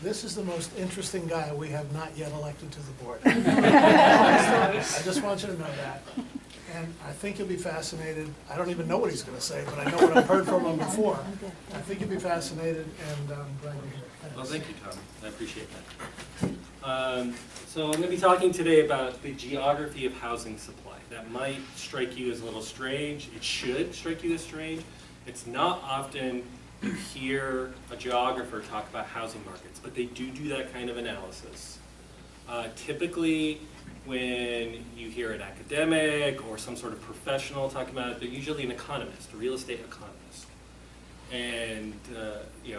This is the most interesting guy we have not yet elected to the board. I just want you to know that. And I think you'll be fascinated. I don't even know what he's going to say, but I know what I've heard from him before. I think you'll be fascinated, and I'm glad you're here. Thanks. Well, thank you, Tom. I appreciate that. So I'm going to be talking today about the geography of housing supply. That might strike you as a little strange. It should strike you as strange. It's not often you hear a geographer talk about housing markets, but they do that kind of analysis. Typically, when you hear an academic or some sort of professional talking about it, they're usually an economist, a real estate economist. And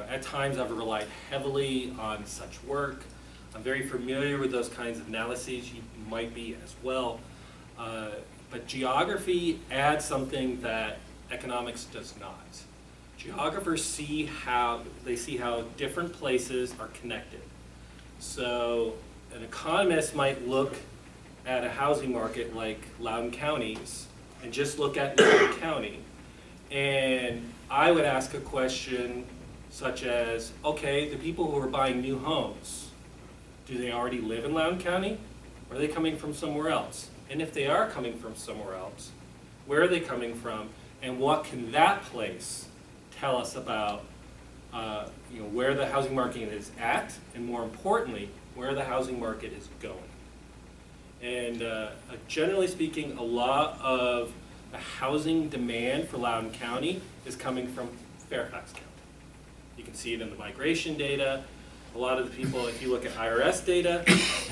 at times I've relied heavily on such work. I'm very familiar with those kinds of analyses. You might be as well. But geography adds something that economics does not. Geographers see how different places are connected. So an economist might look at a housing market like Loudoun County's and just look at Loudoun County. And I would ask a question such as, okay, the people who are buying new homes, do they already live in Loudoun County? Or are they coming from somewhere else? And if they are coming from somewhere else, where are they coming from? And what can that place tell us about where the housing market is at, and more importantly, where the housing market is going. And generally speaking, a lot of the housing demand for Loudoun County is coming from Fairfax County. You can see it in the migration data. A lot of the people, if you look at IRS data,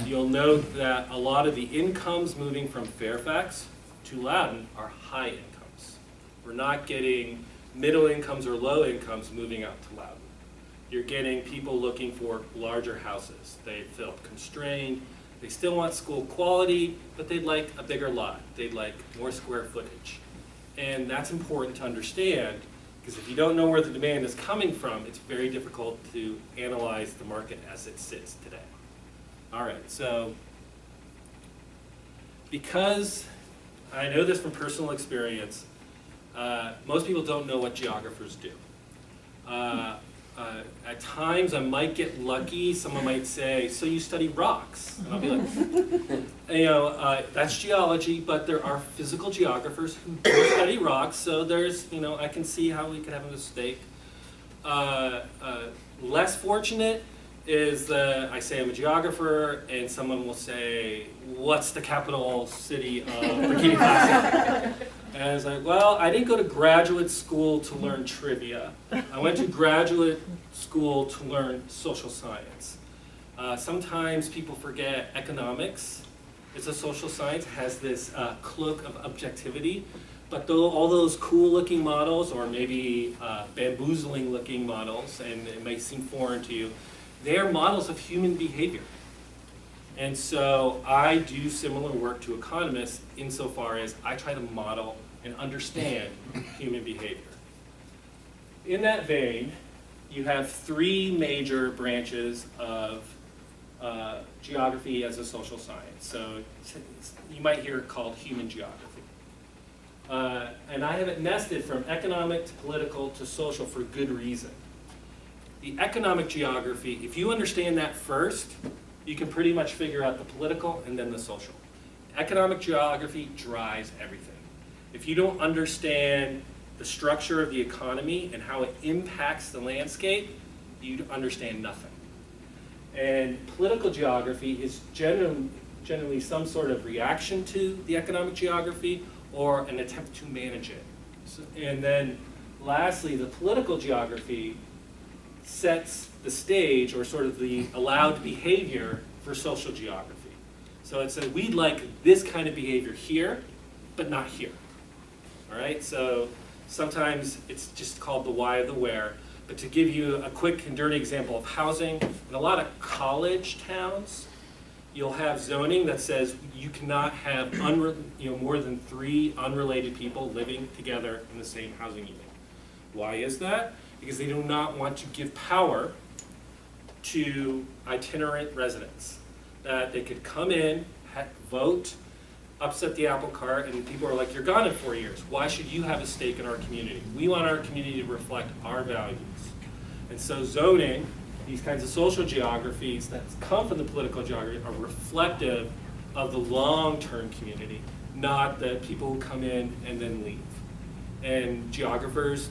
you'll note that a lot of the incomes moving from Fairfax to Loudoun are high incomes. We're not getting middle incomes or low incomes moving out to Loudoun. You're getting people looking for larger houses. They feel constrained. They still want school quality, but they'd like a bigger lot. They'd like more square footage. And that's important to understand, because if you don't know where the demand is coming from, it's very difficult to analyze the market as it sits today. All right, so because I know this from personal experience, most people don't know what geographers do. At times I might get lucky. Someone might say, so you study rocks? And I'll be like, that's geology, but there are physical geographers who do study rocks, so there's, I can see how we could have a mistake. Less fortunate is that I say I'm a geographer, and someone will say, what's the capital city of Burkina Faso? And I was like, well, I didn't go to graduate school to learn trivia. I went to graduate school to learn social science. Sometimes people forget economics. It's a social science, has this cloak of objectivity, but all those cool-looking models, or maybe bamboozling-looking models, and it may seem foreign to you, they are models of human behavior. And so I do similar work to economists insofar as I try to model and understand human behavior. In that vein, you have three major branches of geography as a social science. So you might hear it called human geography. And I have it nested from economic to political to social for good reason. The economic geography, if you understand that first, you can pretty much figure out the political and then the social. Economic geography drives everything. If you don't understand the structure of the economy and how it impacts the landscape, you understand nothing. And political geography is generally some sort of reaction to the economic geography or an attempt to manage it. And then lastly, the political geography sets the stage, or sort of the allowed behavior, for social geography. So it says we'd like this kind of behavior here, but not here. All right, so sometimes it's just called the why of the where. But to give you a quick and dirty example of housing, in a lot of college towns, you'll have zoning that says you cannot have more than 3 unrelated people living together in the same housing unit. Why is that? Because they do not want to give power to itinerant residents. That they could come in, vote, upset the apple cart, and people are like, you're gone in 4 years. Why should you have a stake in our community? We want our community to reflect our values. And so zoning these kinds of social geographies that come from the political geography are reflective of the long-term community, not the people who come in and then leave. And geographers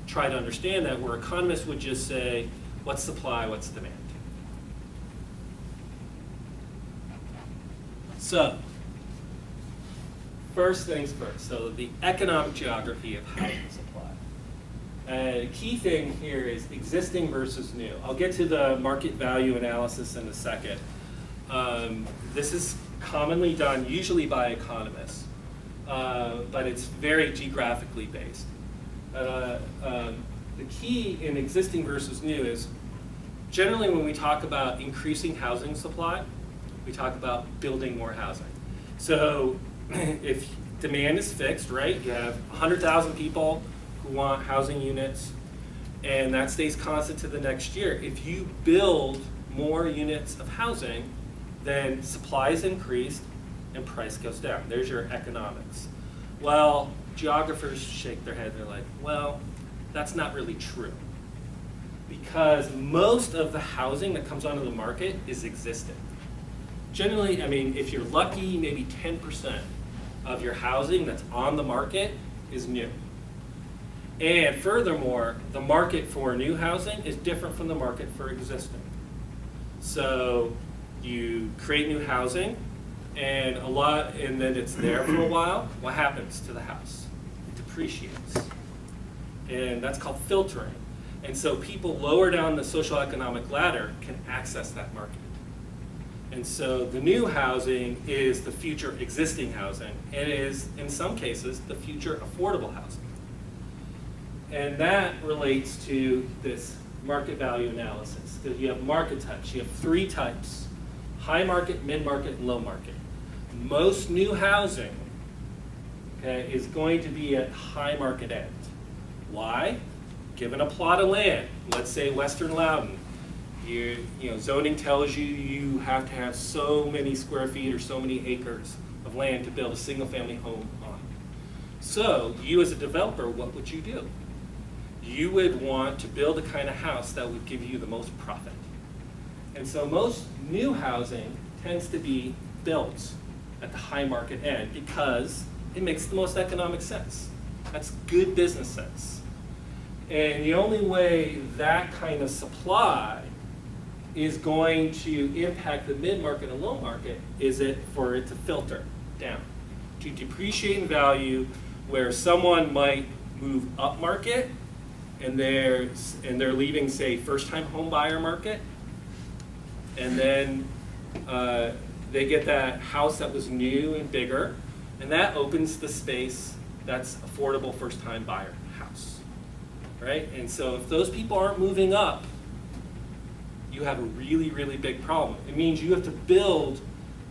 try to understand that, where economists would just say, what's supply, what's demand? So, first things first, so the economic geography of housing supply. The key thing here is existing versus new. I'll get to the market value analysis in a second. This is commonly done, usually by economists, but it's very geographically based. The key in existing versus new is, generally when we talk about increasing housing supply, we talk about building more housing. So if demand is fixed, right, you have 100,000 people who want housing units, and that stays constant to the next year. If you build more units of housing, then supply is increased and price goes down. There's your economics. Well, geographers shake their head. They're like, well, that's not really true. Because most of the housing that comes onto the market is existing. Generally, I mean, if you're lucky, maybe 10% of your housing that's on the market is new. And furthermore, the market for new housing is different from the market for existing. So you create new housing, and then it's there for a while. What happens to the house? It depreciates. And that's called filtering. And so people lower down the social economic ladder can access that market. And so the new housing is the future existing housing, and is, in some cases, the future affordable housing. And that relates to this market value analysis, because you have market types. You have three types: high market, mid-market, and low market. Most new housing, okay, is going to be at high market end. Why? Given a plot of land, let's say Western Loudoun, zoning tells you you have to have so many square feet or so many acres of land to build a single-family home on. So you as a developer, what would you do? You would want to build a kind of house that would give you the most profit. And so most new housing tends to be built at the high market end because it makes the most economic sense. That's good business sense. And the only way that kind of supply is going to impact the mid-market and low market is for it to filter down, to depreciate in value, where someone might move up market and they're leaving, say, first-time home buyer market, and then they get that house that was new and bigger, and that opens the space that's affordable first-time buyer house, right? And so if those people aren't moving up, you have a really, really big problem. It means you have to build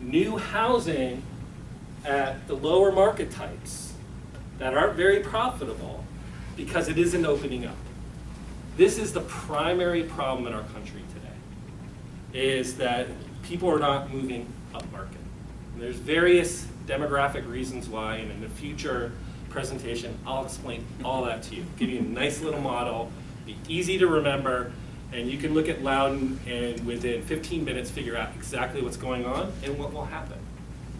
new housing at the lower market types that aren't very profitable because it isn't opening up. This is the primary problem in our country today, is that people are not moving up market. And there's various demographic reasons why, and in the future presentation, I'll explain all that to you. Give you a nice little model, be easy to remember, and you can look at Loudoun and within 15 minutes figure out exactly what's going on and what will happen.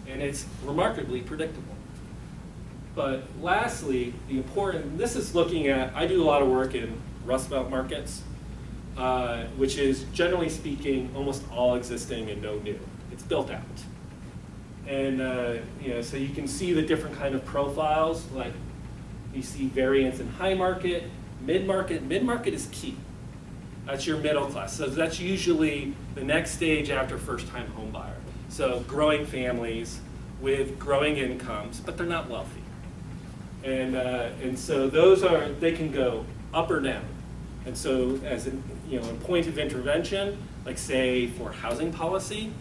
And it's remarkably predictable. But lastly, this is looking at, I do a lot of work in Rust Belt markets, which is, generally speaking, almost all existing and no new. It's built out. And so you can see the different kind of profiles, like you see variance in high market, mid-market. Mid-market is key. That's your middle class. So that's usually the next stage after first-time home buyer. So growing families with growing incomes, but they're not wealthy. And so they can go up or down. And so as a point of intervention, like say for housing policy,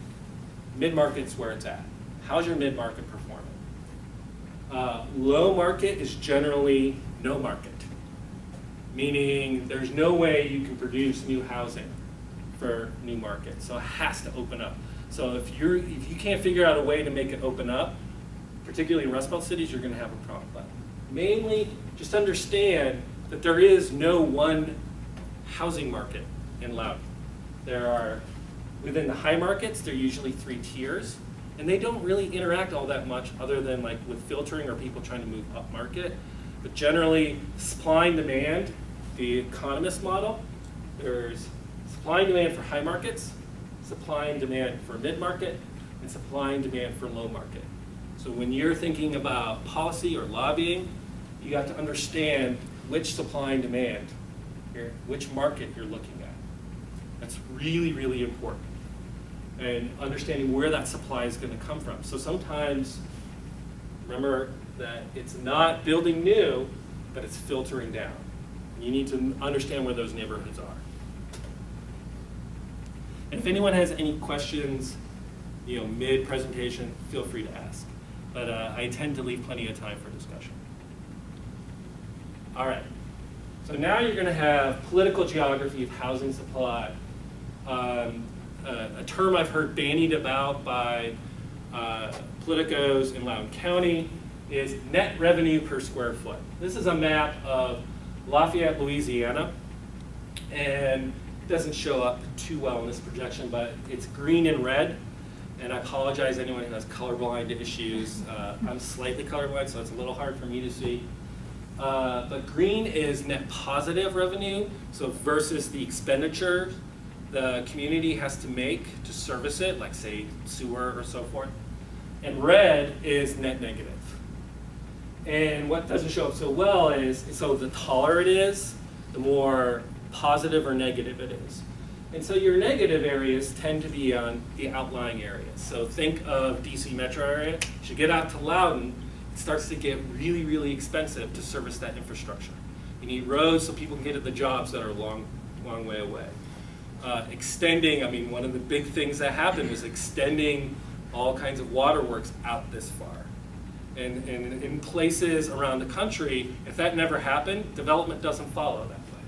mid-market's where it's at. How's your mid-market performing? Low market is generally no market, meaning there's no way you can produce new housing for new market, so it has to open up. So if you can't figure out a way to make it open up, particularly in Rust Belt cities, you're going to have a problem. But mainly, just understand that there is no one housing market in Loudoun. Within the high markets, there are usually 3 tiers, and they don't really interact all that much other than like with filtering or people trying to move up market. But generally, supply and demand, the economist model, there's supply and demand for high markets, supply and demand for mid-market, and supply and demand for low market. So when you're thinking about policy or lobbying, you have to understand which supply and demand, which market you're looking at. That's really, really important. And understanding where that supply is going to come from. So sometimes, remember that it's not building new, but it's filtering down. You need to understand where those neighborhoods are. And if anyone has any questions, mid-presentation, feel free to ask. But I tend to leave plenty of time for discussion. All right. So now you're going to have political geography of housing supply. A term I've heard bandied about by politicos in Loudoun County is net revenue per square foot. This is a map of Lafayette, Louisiana, and it doesn't show up too well in this projection, but it's green and red. And I apologize anyone who has colorblind issues. I'm slightly colorblind, so it's a little hard for me to see. But green is net positive revenue, so versus the expenditure the community has to make to service it, like say sewer or so forth. And red is net negative. And what doesn't show up so well is, so the taller it is, the more positive or negative it is. And so your negative areas tend to be on the outlying areas. So think of DC metro area. As you get out to Loudoun, it starts to get really, really expensive to service that infrastructure. You need roads so people can get to the jobs that are a long way away. Extending, one of the big things that happened was extending all kinds of waterworks out this far. And in places around the country, if that never happened, development doesn't follow that way.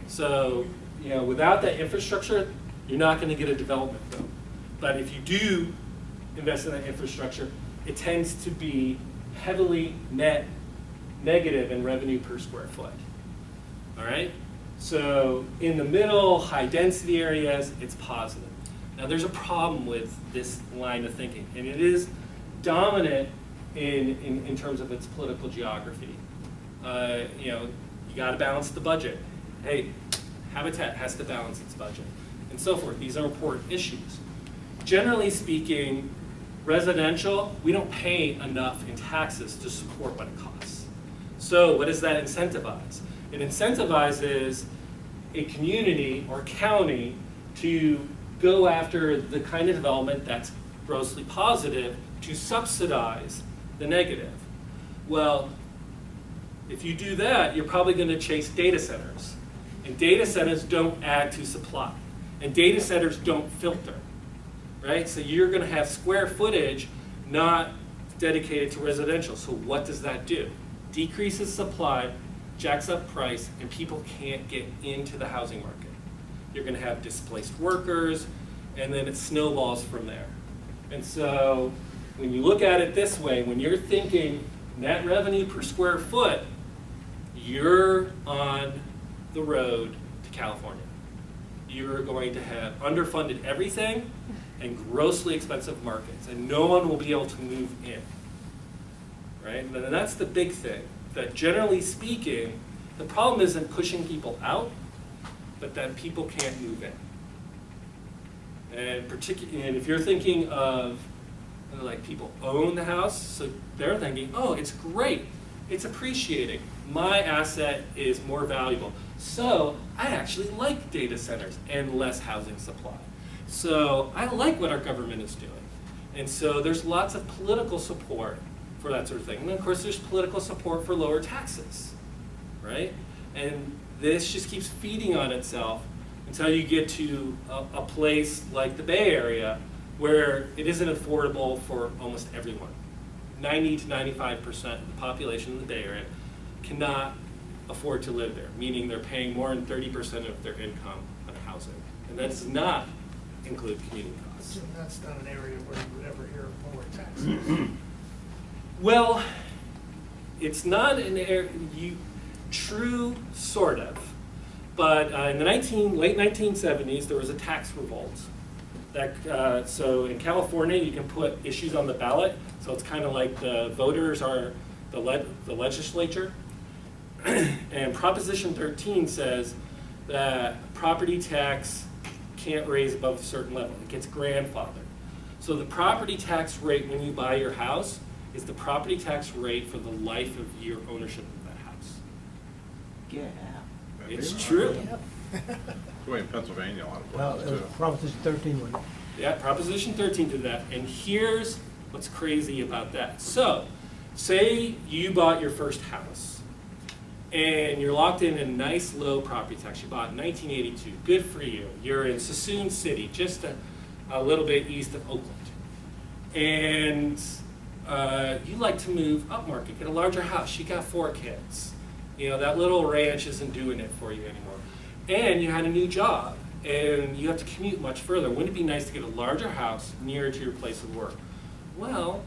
So, without that infrastructure, you're not going to get a development boom. But if you do invest in that infrastructure, it tends to be heavily net negative in revenue per square foot. All right? So in the middle, high density areas, it's positive. Now there's a problem with this line of thinking, and it is dominant in terms of its political geography. You got to balance the budget. Hey, Habitat has to balance its budget, and so forth. These are important issues. Generally speaking, residential, we don't pay enough in taxes to support what it costs. So what does that incentivize? It incentivizes a community or county to go after the kind of development that's grossly positive to subsidize the negative. Well, if you do that, you're probably going to chase data centers. And data centers don't add to supply. And data centers don't filter, right? So you're going to have square footage not dedicated to residential. So what does that do? Decreases supply, jacks up price, and people can't get into the housing market. You're going to have displaced workers, and then it snowballs from there. And so when you look at it this way, when you're thinking net revenue per square foot, you're on the road to California. You're going to have underfunded everything and grossly expensive markets, and no one will be able to move in. Right? And that's the big thing, that generally speaking, the problem isn't pushing people out, but that people can't move in. And particularly, if you're thinking of like people own the house, so they're thinking, oh, it's great, it's appreciating, my asset is more valuable. So I actually like data centers and less housing supply. So I like what our government is doing. And so there's lots of political support for that sort of thing. And of course there's political support for lower taxes, right? And this just keeps feeding on itself until you get to a place like the Bay Area where it isn't affordable for almost everyone. 90 to 95% of the population of the Bay Area cannot afford to live there, meaning they're paying more than 30% of their income on housing. And that does not include community costs. And that's not an area where you would ever hear of lower taxes. Well, it's not an area, true, sort of. But in the late 1970s, there was a tax revolt. So in California, you can put issues on the ballot. So it's kind of like the voters are the legislature. And Proposition 13 says that property tax can't raise above a certain level. It gets grandfathered. So the property tax rate when you buy your house is the property tax rate for the life of your ownership of that house. Yeah. It's true. The way in Pennsylvania, a lot of Well, places it was too. Proposition 13 one. Yeah, Proposition 13 did that. And here's what's crazy about that. So, say you bought your first house and you're locked in a nice low property tax. You bought in 1982. Good for you. You're in Sassoon City, just a little bit east of Oakland. And you like to move upmarket, get a larger house. You got 4 kids. You know, that little ranch isn't doing it for you anymore. And you had a new job, and you have to commute much further. Wouldn't it be nice to get a larger house nearer to your place of work? Well,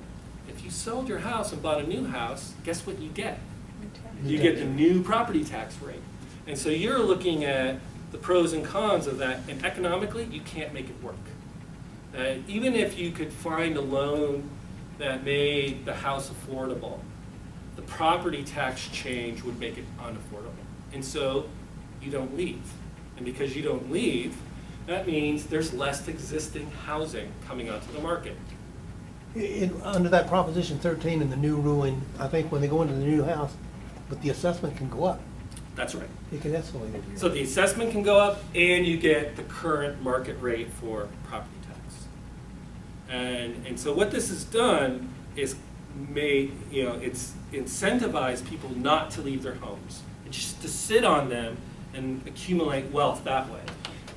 if you sold your house and bought a new house, guess what you get? You get the new property tax rate. And so you're looking at the pros and cons of that, and economically, you can't make it work. Even if you could find a loan that made the house affordable, the property tax change would make it unaffordable. And so you don't leave. And because you don't leave, that means there's less existing housing coming onto the market. Under that Proposition 13 and the new ruling, I think when they go into the new house, but the assessment can go up. That's right. It can escalate every year. So the assessment can go up, and you get the current market rate for property tax. And so what this has done is it's incentivized people not to leave their homes, and just to sit on them and accumulate wealth that way.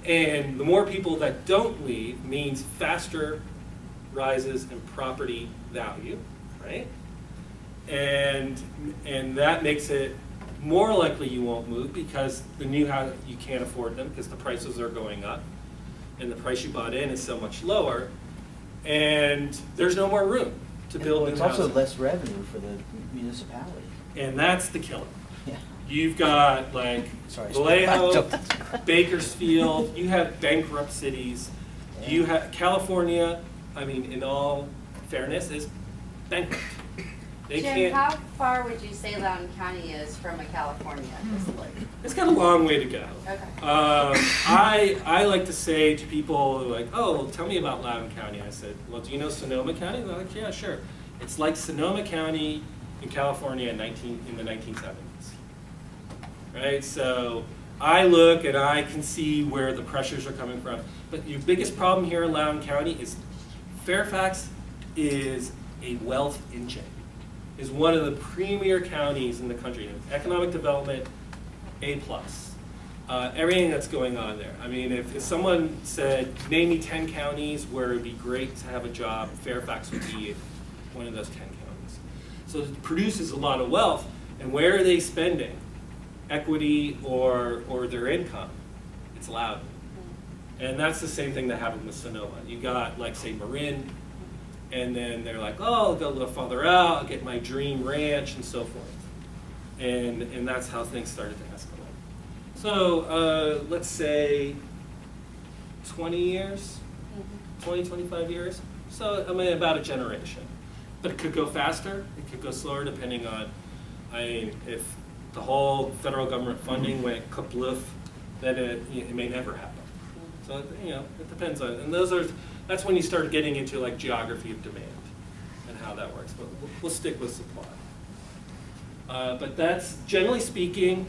And the more people that don't leave means faster rises in property value, right? And that makes it more likely you won't move because the new house, you can't afford them because the prices are going up and the price you bought in is so much lower, and there's no more room to build new It's housing. also less revenue for the municipality. And that's the killer. Yeah. You've got like Sorry, Vallejo, Bakersfield, you have bankrupt cities. You have California, I mean, in all fairness, is bankrupt. They Jim, can't, how far would you say Loudoun County is from a California at this point? it's got a long way to go. Okay. I like to say to people like, oh, well, tell me about Loudoun County. I said, well, do you know Sonoma County? They're like, yeah, sure. It's like Sonoma County in California in the 1970s. Right? So I look and I can see where the pressures are coming from. But your biggest problem here in Loudoun County is Fairfax is a wealth engine. Is one of the premier counties in the country. Economic development, A+. Everything that's going on there. I mean, if someone said, name me 10 counties where it'd be great to have a job, Fairfax would be one of those 10 counties. So it produces a lot of wealth, and where are they spending equity or their income? It's Loudoun. And that's the same thing that happened with Sonoma. You got, like, say, Marin, and then they're like, oh, I'll go a little farther out, I'll get my dream ranch, and so forth. And that's how things started to escalate. So let's say 20 years, 20, 25 years. So I mean, about a generation. But it could go faster, it could go slower, depending on, I mean, if the whole federal government funding went kabloof, then it may never happen. So, you know, it depends on, and that's when you start getting into like geography of demand and how that works. But we'll stick with supply. But that's, generally speaking,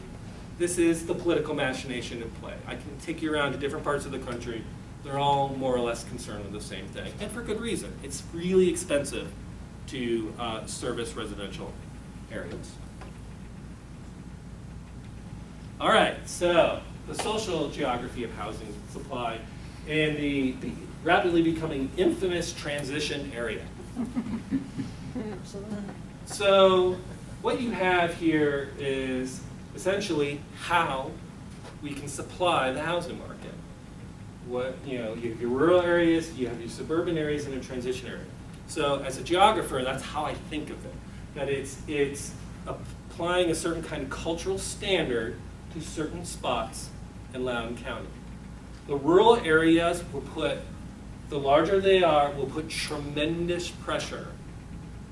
this is the political machination in play. I can take you around to different parts of the country. They're all more or less concerned with the same thing, and for good reason. It's really expensive to service residential areas. All right, so the social geography of housing supply and the rapidly becoming infamous transition area. So what you have here is essentially how we can supply the housing market. What, you know, you have your rural areas, you have your suburban areas, and a transition area. So as a geographer, that's how I think of it. That it's applying a certain kind of cultural standard to certain spots in Loudoun County. The rural areas will put, the larger they are, will put tremendous pressure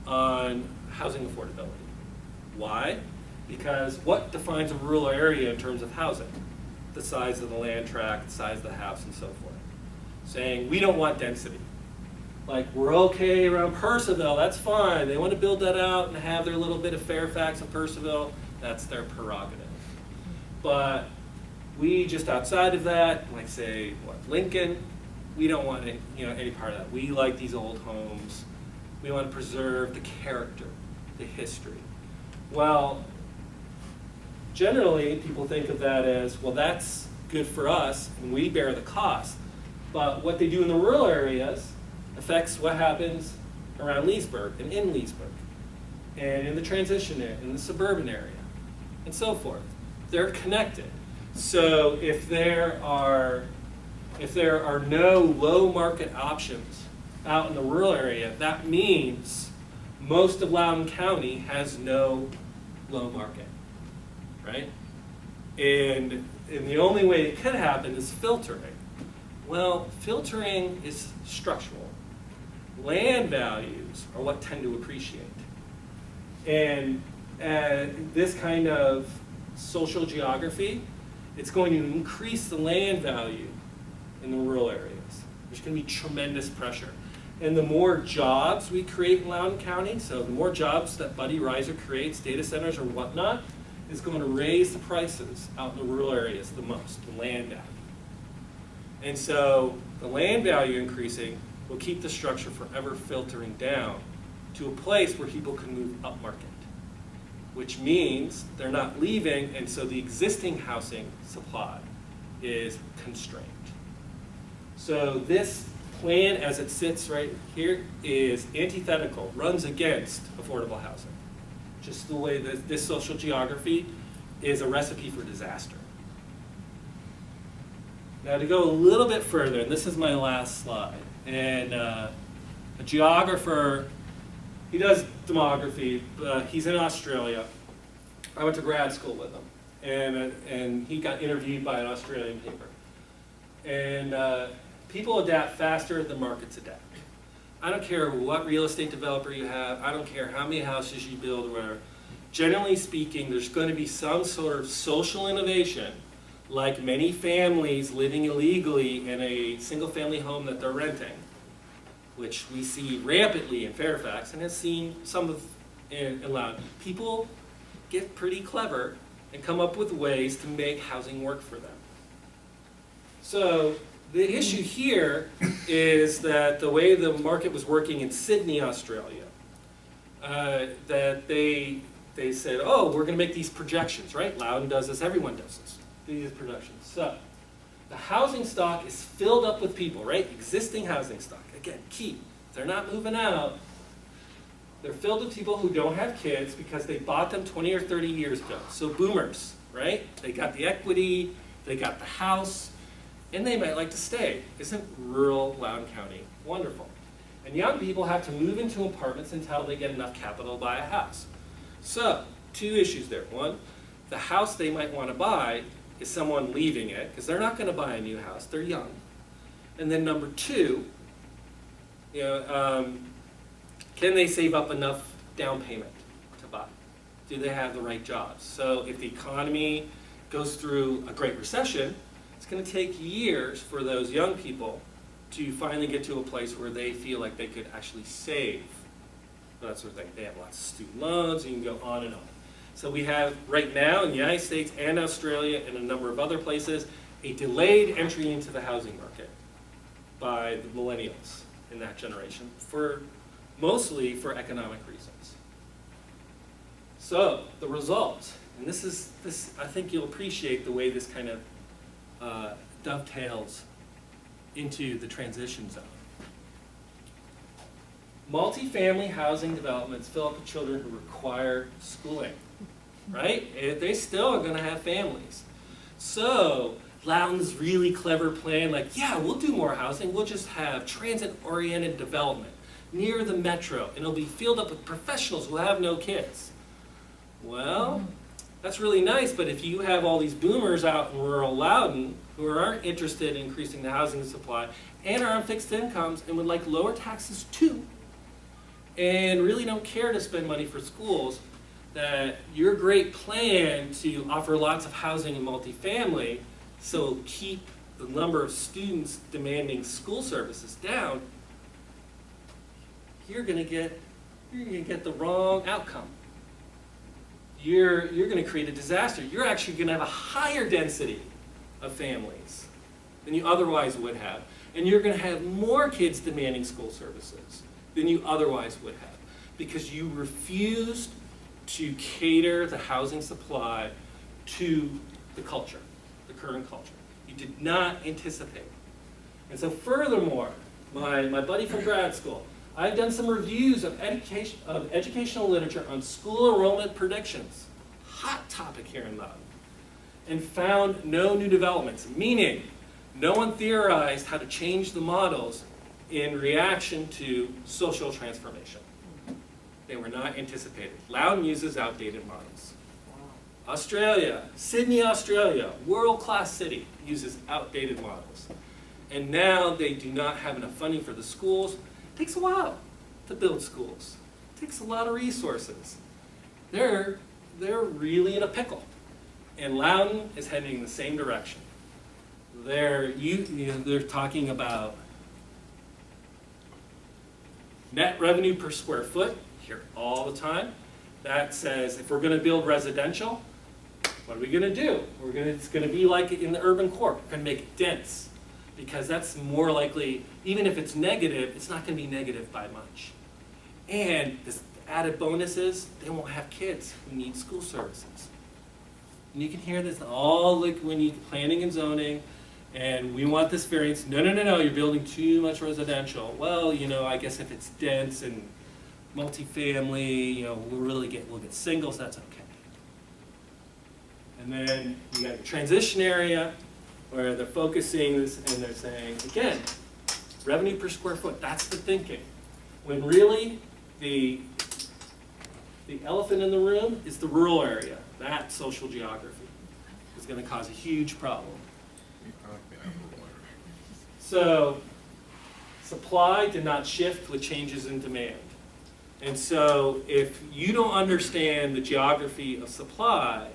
on housing affordability. Why? Because what defines a rural area in terms of housing? The size of the land tract, the size of the house, and so forth. Saying, we don't want density. Like, we're okay around Purcellville, that's fine. They want to build that out and have their little bit of Fairfax and Purcellville, that's their prerogative. But we just outside of that, like say, what, Lincoln, we don't want any part of that. We like these old homes. We want to preserve the character, the history. Well, generally, people think of that as, well, that's good for us, and we bear the cost. But what they do in the rural areas affects what happens around Leesburg and in Leesburg, and in the transition area, in the suburban area, and so forth. They're connected. So if there are no low market options out in the rural area, that means most of Loudoun County has no low market, right? And the only way it could happen is filtering. Well, filtering is structural. Land values are what tend to appreciate. And this kind of social geography, it's going to increase the land value in the rural areas. There's going to be tremendous pressure. And the more jobs we create in Loudoun County, so the more jobs that Buddy Reiser creates, data centers or whatnot, is going to raise the prices out in the rural areas the most, the land value. And so the land value increasing will keep the structure forever filtering down to a place where people can move upmarket, which means they're not leaving, and so the existing housing supply is constrained. So this plan as it sits right here is antithetical, runs against affordable housing. Just the way that this social geography is a recipe for disaster. Now to go a little bit further, and this is my last slide, and a geographer, he does demography, but he's in Australia. I went to grad school with him, and he got interviewed by an Australian paper. And people adapt faster than markets adapt. I don't care what real estate developer you have, I don't care how many houses you build or whatever. Generally speaking, there's going to be some sort of social innovation, like many families living illegally in a single-family home that they're renting, which we see rampantly in Fairfax and has seen some of in Loudoun. People get pretty clever and come up with ways to make housing work for them. So the issue here is that the way the market was working in Sydney, Australia, that they said, oh, we're going to make these projections, right? Loudoun does this, everyone does this, these projections. So the housing stock is filled up with people, right? Existing housing stock. Again, key. They're not moving out. They're filled with people who don't have kids because they bought them 20 or 30 years ago. So boomers, right? They got the equity, they got the house, and they might like to stay. Isn't rural Loudoun County wonderful? And young people have to move into apartments until they get enough capital to buy a house. So, two issues there. One, the house they might want to buy is someone leaving it, because they're not going to buy a new house, they're young. And then number two, can they save up enough down payment to buy? Do they have the right jobs? So if the economy goes through a great recession, it's going to take years for those young people to finally get to a place where they feel like they could actually save that sort of thing. They have lots of student loans, and you can go on and on. So we have right now in the United States and Australia and a number of other places a delayed entry into the housing market by the millennials in that generation, mostly for economic reasons. So the result, and this I think you'll appreciate the way this kind of dovetails into the transition zone. Multifamily housing developments fill up with children who require schooling, right? They still are going to have families. So Loudoun's really clever plan, like, yeah, we'll do more housing. We'll just have transit-oriented development near the metro, and it'll be filled up with professionals who have no kids. Well, That's really nice, but if you have all these boomers out in rural Loudoun who aren't interested in increasing the housing supply and are on fixed incomes and would like lower taxes too, and really don't care to spend money for schools, that your great plan to offer lots of housing and multifamily, so keep the number of students demanding school services down, you're gonna get the wrong outcome. You're gonna create a disaster. You're actually gonna have a higher density of families than you otherwise would have. And you're gonna have more kids demanding school services than you otherwise would have, because you refused to cater the housing supply to the culture, the current culture. You did not anticipate. And so furthermore, my buddy from grad school, I've done some reviews of educational literature on school enrollment predictions, hot topic here in Loudoun, and found no new developments, meaning no one theorized how to change the models in reaction to social transformation. They were not anticipated. Loudoun uses outdated models. Australia, Sydney, Australia, world-class city, uses outdated models. And now they do not have enough funding for the schools. It takes a while to build schools. It takes a lot of resources. They're really in a pickle. And Loudoun is heading in the same direction. They're talking about net revenue per square foot, here all the time. That says if we're going to build residential, what are we going to do? It's going to be like in the urban core. We're going to make it dense, because that's more likely, even if it's negative, it's not going to be negative by much. And this added bonus is they won't have kids who need school services. And you can hear this all like when you planning and zoning, and we want this variance. No, you're building too much residential. Well, I guess if it's dense and multifamily, we'll get singles, that's okay. And then you got your transition area, where they're focusing this and they're saying, again, revenue per square foot, that's the thinking. When really the elephant in the room is the rural area. That social geography is going to cause a huge problem. So supply did not shift with changes in demand. And so if you don't understand the geography of supply,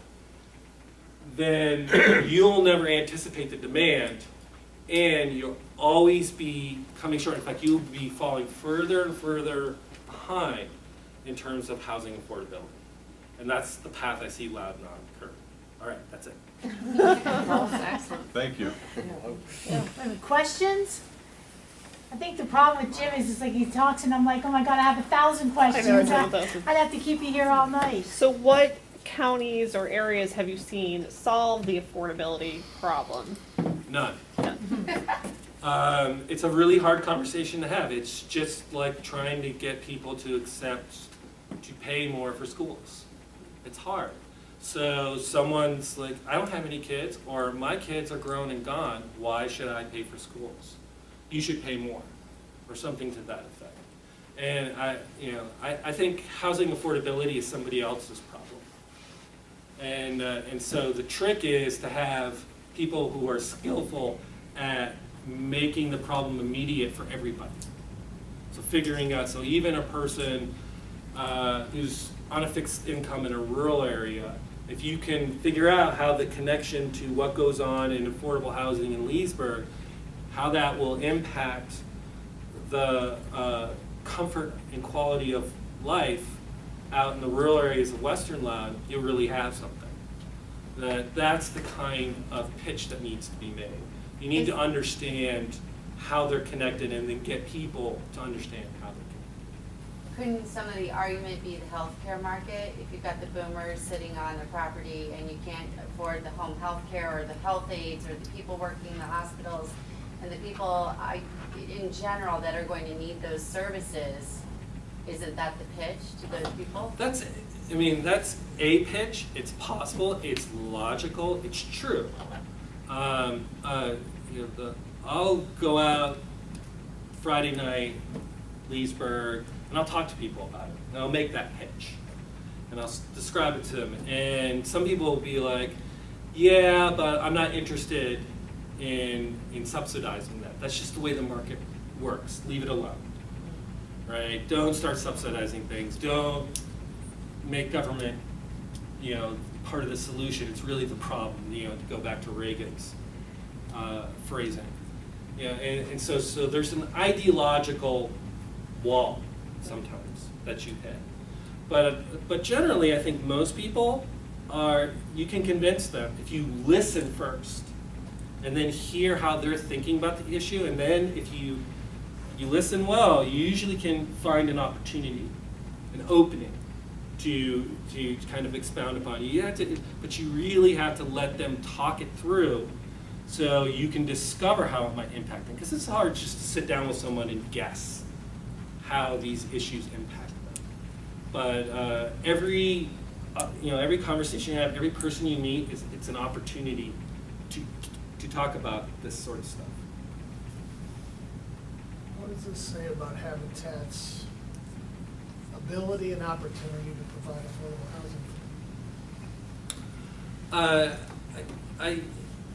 then you'll never anticipate the demand, and you'll always be coming short. In fact, you'll be falling further and further behind in terms of housing affordability. And that's the path I see Loudoun on currently. All right, that's it. Excellent. Thank you. Any questions? I think the problem with Jim is it's like he talks and I'm like, oh my God, I have 1,000 questions. I'd have to keep you here all night. So what counties or areas have you seen solve the affordability problem? None. It's a really hard conversation to have. It's just like trying to get people to accept to pay more for schools. It's hard. So someone's like, I don't have any kids, or my kids are grown and gone. Why should I pay for schools? You should pay more, or something to that effect. And I think housing affordability is somebody else's problem. And so the trick is to have people who are skillful at making the problem immediate for everybody. So figuring out, so even a person who's on a fixed income in a rural area, if you can figure out how the connection to what goes on in affordable housing in Leesburg, how that will impact the comfort and quality of life out in the rural areas of Western Loudoun, you really have something. That's the kind of pitch that needs to be made. You need to understand how they're connected and then get people to understand how they're connected. Couldn't some of the argument be the healthcare market? If you've got the boomers sitting on the property and you can't afford the home health care or the health aides or the people working in the hospitals and the people in general that are going to need those services, isn't that the pitch to those people? That's a pitch. It's possible. It's logical. It's true. I'll go out Friday night, Leesburg, and I'll talk to people about it, and I'll make that pitch. And I'll describe it to them. And some people will be like, yeah, but I'm not interested in subsidizing that. That's just the way the market works. Leave it alone. Right? Don't start subsidizing things. Don't make government, part of the solution. It's really the problem, to go back to Reagan's phrasing. And so there's an ideological wall sometimes that you hit. But generally, I think most people you can convince them if you listen first and then hear how they're thinking about the issue, and then if you listen well, you usually can find an opportunity, an opening to kind of expound upon it. But you really have to let them talk it through so you can discover how it might impact them. Because it's hard just to sit down with someone and guess how these issues impact them. But every conversation you have, every person you meet, it's an opportunity to talk about this sort of stuff. What does this say about Habitat's ability and opportunity to provide affordable housing?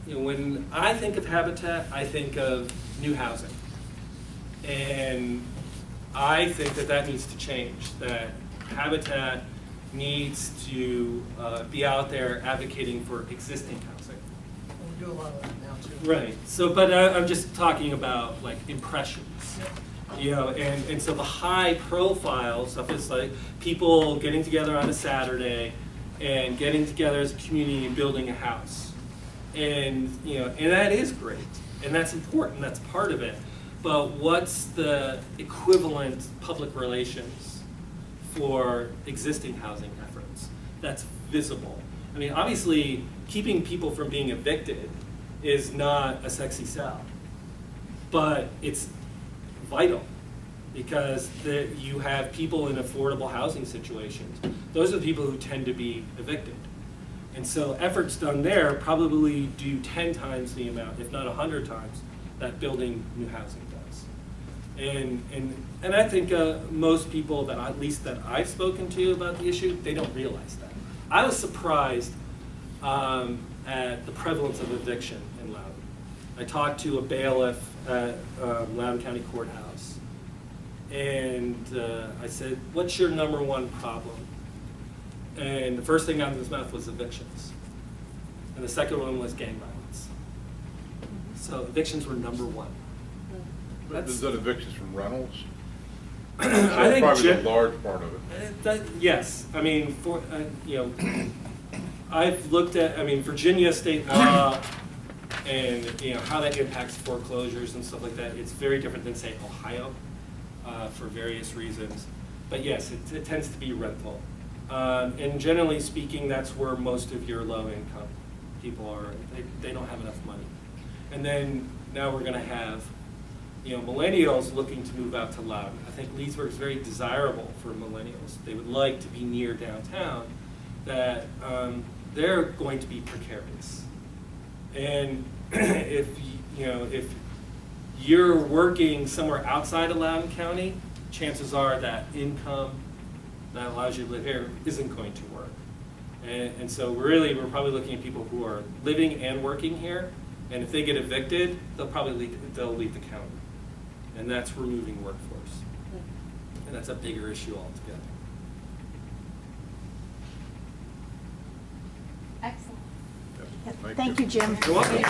When I think of Habitat, I think of new housing. And I think that needs to change, that Habitat needs to be out there advocating for existing housing. We do a lot of that now too. Right. So, but I'm just talking about like impressions. And so the high profile stuff is like people getting together on a Saturday and getting together as a community and building a house. And and that is great. And that's important, that's part of it. But what's the equivalent public relations for existing housing efforts that's visible? I mean, obviously, keeping people from being evicted is not a sexy sell, but it's vital because you have people in affordable housing situations. Those are the people who tend to be evicted. And so efforts done there probably do 10 times the amount, if not 100 times, that building new housing does. And I think most people that at least that I've spoken to about the issue, they don't realize that. I was surprised at the prevalence of eviction in Loudoun. I talked to a bailiff at Loudoun County Courthouse, and I said, "What's your number one problem?" And the first thing out of his mouth was evictions, and the second one was gang violence. So evictions were number one. Is that evictions from rentals? I think probably a large part of it. Yes, I mean, I've looked at, Virginia state law and, how that impacts foreclosures and stuff like that. It's very different than, say, Ohio for various reasons. But yes, it tends to be rental. And generally speaking, that's where most of your low income people are. They don't have enough money. And then now we're going to have millennials looking to move out to Loudoun. I think Leesburg is very desirable for millennials. They would like to be near downtown, that they're going to be precarious. And if you're working somewhere outside of Loudoun County, chances are that income that allows you to live here isn't going to work. And so we're probably looking at people who are living and working here, and if they get evicted, they'll leave the county. And that's removing workforce. And that's a bigger issue altogether. Excellent. Thank you, Jim. You're welcome.